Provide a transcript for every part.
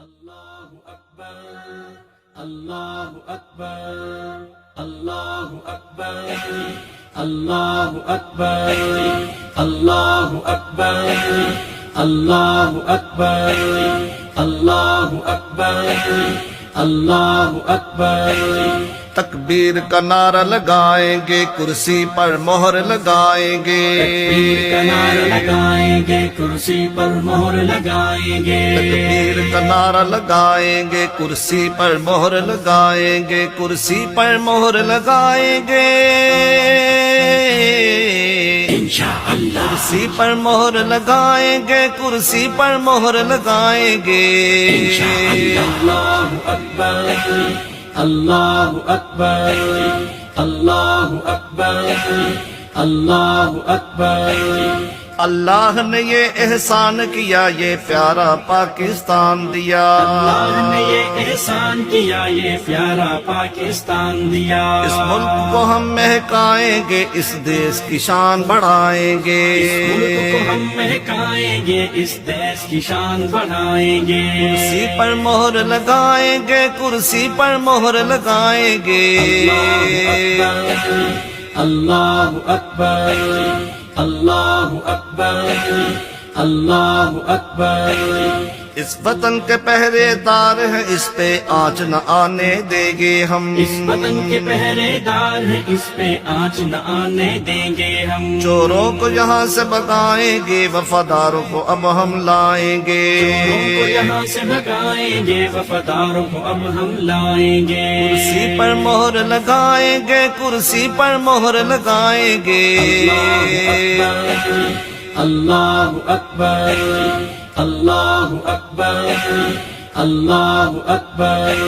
اللہ اکبر اللہ اکبر اللہ اکبر اللہ اکبر اللہ اکبر اللہ اکبر اللہ اکبر اللہ اکبر تکبیر کا نعرہ لگائیں گے، کرسی پر مہر لگائیں گے، تکبیر کا نعرہ لگائیں گے، کرسی پر مہر لگائیں گے، تکبیر کا نعرہ لگائیں گے، کرسی پر مہر لگائیں گے، کرسی پر مہر لگائیں گے، انشاءاللہ کرسی پر مہر لگائیں گے، کرسی پر مہر لگائیں گے، اللہ اکبر اللہ اکبر اللہ اکبر اللہ اکبر اللہ نے یہ احسان کیا، یہ پیارا پاکستان دیا، اللہ نے یہ احسان کیا، یہ پیارا پاکستان دیا، اس ملک کو ہم مہکائیں گے، اس دیش کی شان بڑھائیں گے، اس ملک کو ہم مہکائیں گے، اس دیش کی شان بڑھائیں گے، کرسی پر مہر لگائیں گے، کرسی پر مہر لگائیں گے، اللہ اکبر اللہ اکبر اللہ اکبر اس وطن کے پہرے دار ہیں، اس پہ آنچ نہ آنے دیں گے ہم، اس وطن کے پہرے دار ہیں، اس پہ آنچ نہ آنے دیں گے ہم، چوروں کو یہاں سے بھگائیں گے، وفاداروں کو اب ہم لائیں گے، چوروں کو یہاں سے بھگائیں گے، وفاداروں کو اب ہم لائیں گے، کرسی پر مہر لگائیں گے، کرسی پر مہر لگائیں گے، اللہ اکبر اللہ اکبر اللہ اکبر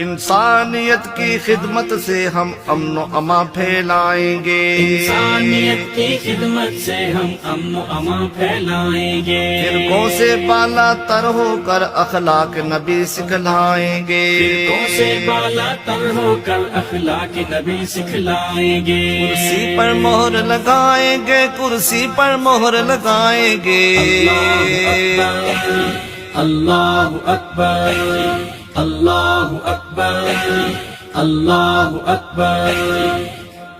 انسانیت کی خدمت سے ہم امن و امان پھیلائیں گے، انسانیت کی خدمت سے ہم امن و امان پھیلائیں گے، فرقوں سے بالا تر ہو کر اخلاق نبی سکھلائیں گے، فرقوں سے بالا تر ہو کر اخلاق نبی سکھلائیں گے، کرسی پر مہر لگائیں گے، کرسی پر مہر لگائیں گے، اللہ اکبر اللہ اکبر اللہ اکبر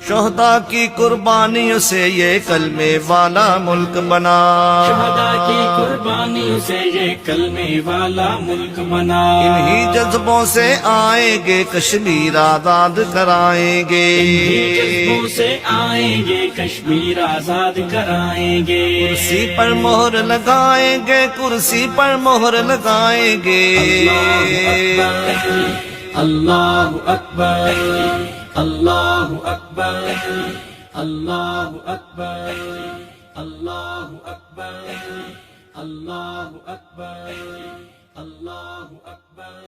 شہداء کی قربانیوں سے یہ کلمے والا ملک بنا، شہداء کی قربانیوں سے یہ کلمے والا ملک بنا، انہی جذبوں سے آئیں گے کشمیر آزاد کرائیں گے، انہی جذبوں سے آئیں گے کشمیر آزاد کرائیں گے، کرسی پر مہر لگائیں گے، کرسی پر مہر لگائیں گے، اللہ اکبر اللہ اکبر اللہ اکبر اللہ اکبر اللہ اکبر اللہ اکبر